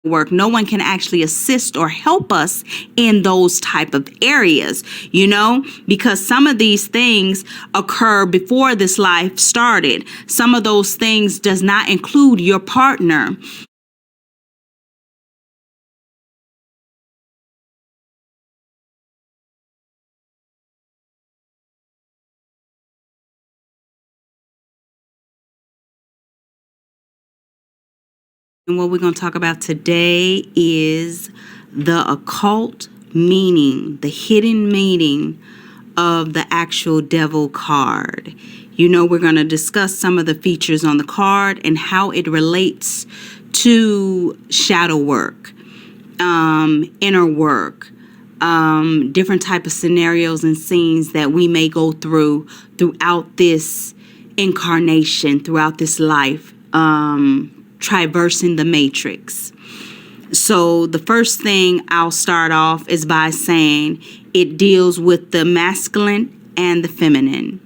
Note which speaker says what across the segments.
Speaker 1: work. No one can actually assist or help us in those type of areas, you know, because some of these things occur before this life started. Some of those things does not include your partner. And what we're going to talk about today is the occult meaning, the hidden meaning of the actual devil card. You know, we're going to discuss some of the features on the card and how it relates to shadow work, inner work, different type of scenarios and scenes that we may go throughout this incarnation, throughout this life, traversing the matrix. So the first thing I'll start off is by saying it deals with the masculine and the feminine.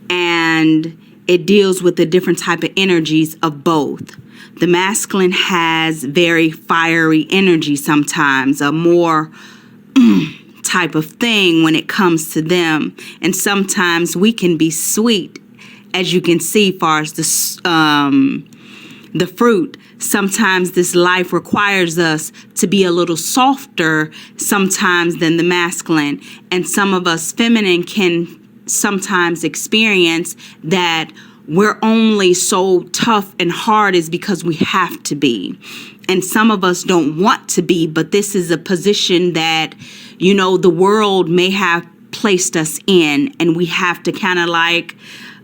Speaker 1: And it deals with the different type of energies of both. The masculine has very fiery energy sometimes, a more type of thing when it comes to them. And sometimes we can be sweet, as you can see, far as the fruit. Sometimes this life requires us to be a little softer sometimes than the masculine. And some of us feminine can sometimes experience that we're only so tough and hard is because we have to be. And some of us don't want to be, but this is a position that, you know, the world may have placed us in, and we have to kind of like,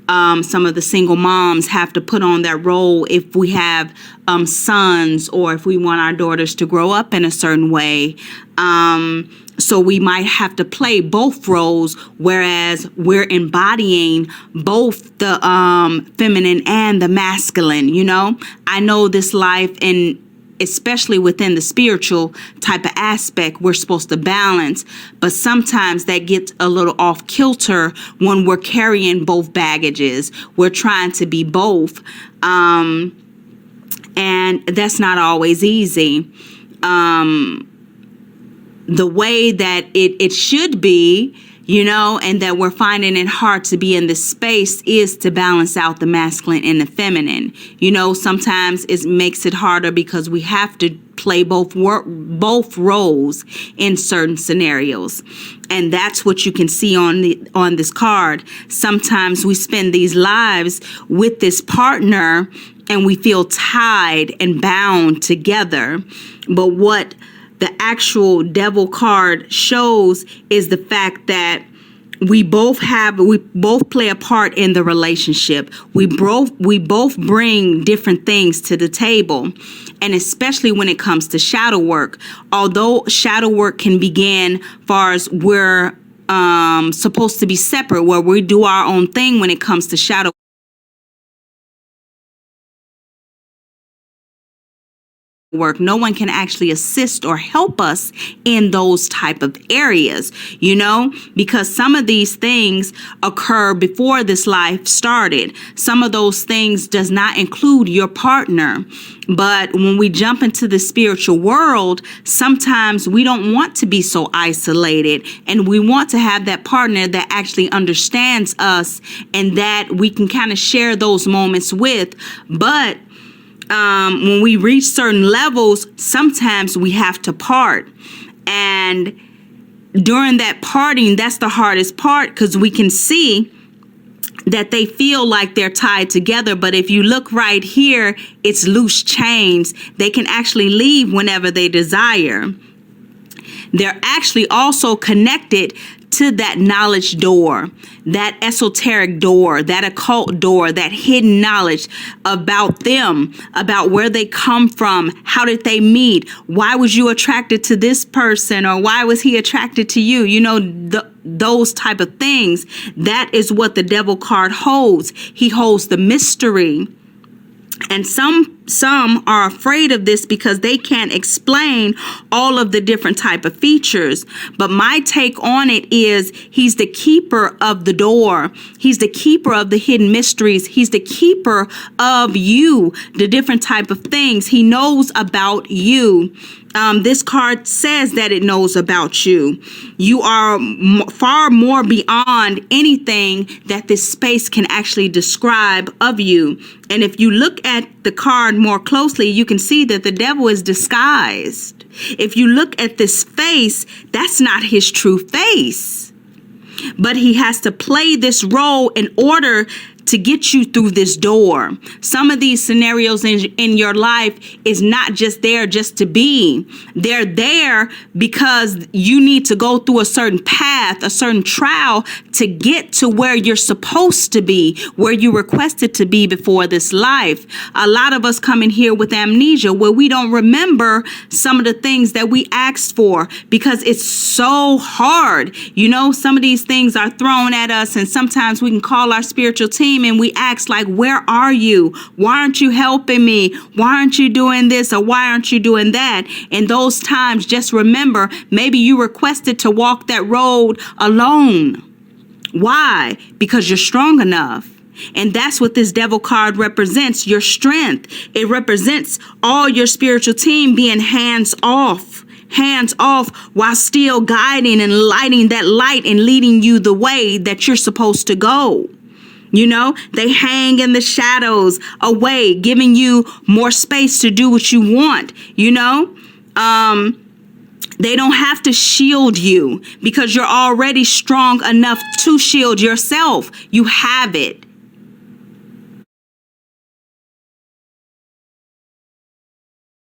Speaker 1: some of the single moms have to put on that role if we have sons, or if we want our daughters to grow up in a certain way. So we might have to play both roles, whereas we're embodying both the feminine and the masculine, you know. I know this life, and especially within the spiritual type of aspect, we're supposed to balance, but sometimes that gets a little off kilter when we're carrying both baggages. We're trying to be both, and that's not always easy. The way that it should be, you know, and that we're finding it hard to be in this space is to balance out the masculine and the feminine. You know, sometimes it makes it harder because we have to play both roles in certain scenarios. And that's what you can see on this card. Sometimes we spend these lives with this partner and we feel tied and bound together. But what the actual devil card shows is the fact that we both play a part in the relationship. We both bring different things to the table. And especially when it comes to shadow work, although shadow work can begin far as we're supposed to be separate, where we do our own thing when it comes to shadow work. No one can actually assist or help us in those type of areas, you know, because some of these things occur before this life started. Some of those things does not include your partner. But when we jump into the spiritual world, sometimes we don't want to be so isolated, and we want to have that partner that actually understands us and that we can kind of share those moments with. But when we reach certain levels, sometimes we have to part. And during that parting, that's the hardest part, because we can see that they feel like they're tied together. But if you look right here, it's loose chains. They can actually leave whenever they desire. They're actually also connected to that knowledge door, that esoteric door, that occult door, that hidden knowledge about them, about where they come from, how did they meet, why was you attracted to this person, or why was he attracted to you, you know, those type of things. That is what the devil card holds. He holds the mystery. And some some are afraid of this because they can't explain all of the different type of features. But my take on it is he's the keeper of the door. He's the keeper of the hidden mysteries. He's the keeper of you, the different type of things. He knows about you. This card says that it knows about you. You are far more beyond anything that this space can actually describe of you. And if you look at the card more closely, you can see that the devil is disguised. If you look at this face, that's not his true face. But he has to play this role in order to get you through this door. Some of these scenarios in your life is not just there just to be. They're there because you need to go through a certain path, a certain trial to get to where you're supposed to be, where you requested to be before this life. A lot of us come in here with amnesia where we don't remember some of the things that we asked for because it's so hard. You know, some of these things are thrown at us, and sometimes we can call our spiritual team and we ask, like, where are you? Why aren't you helping me? Why aren't you doing this, or why aren't you doing that? In those times, just remember, maybe you requested to walk that road alone. Why? Because you're strong enough. And that's what this devil card represents, your strength. It represents all your spiritual team being hands off while still guiding and lighting that light and leading you the way that you're supposed to go. You know, they hang in the shadows away, giving you more space to do what you want. You know, they don't have to shield you because you're already strong enough to shield yourself. You have it.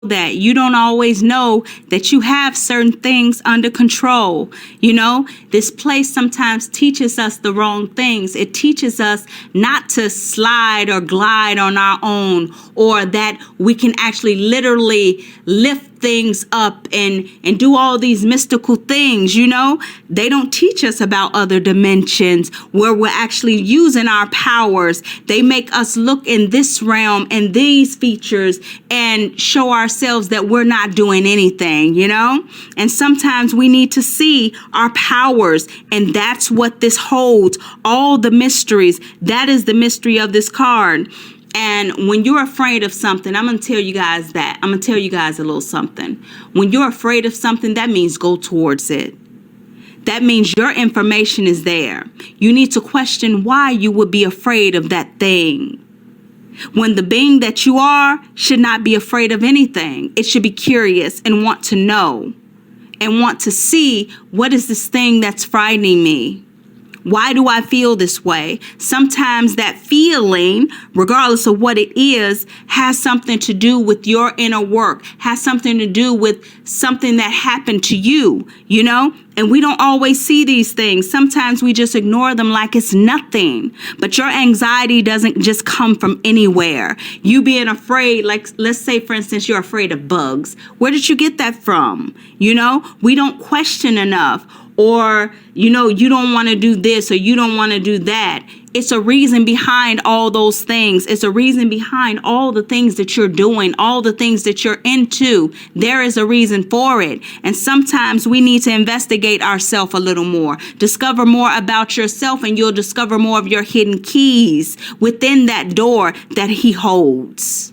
Speaker 1: That you don't always know that you have certain things under control. You know, this place sometimes teaches us the wrong things. It teaches us not to slide or glide on our own, or that we can actually literally lift things up and do all these mystical things. You know, they don't teach us about other dimensions where we're actually using our powers. They make us look in this realm and these features and show ourselves that we're not doing anything, you know? And sometimes we need to see our powers, and that's what this holds, all the mysteries. That is the mystery of this card. And when you're afraid of something, I'm going to tell you guys that. I'm going to tell you guys a little something. When you're afraid of something, that means go towards it. That means your information is there. You need to question why you would be afraid of that thing. When the being that you are should not be afraid of anything. It should be curious and want to know and want to see, what is this thing that's frightening me? Why do I feel this way? Sometimes that feeling, regardless of what it is, has something to do with your inner work, has something to do with something that happened to you, you know? And we don't always see these things. Sometimes we just ignore them like it's nothing. But your anxiety doesn't just come from anywhere. You being afraid, like, let's say, for instance, you're afraid of bugs. Where did you get that from? You know, we don't question enough. Or, you know, you don't want to do this or you don't want to do that. It's a reason behind all those things. It's a reason behind all the things that you're doing, all the things that you're into. There is a reason for it. And sometimes we need to investigate ourselves a little more. Discover more about yourself, and you'll discover more of your hidden keys within that door that he holds.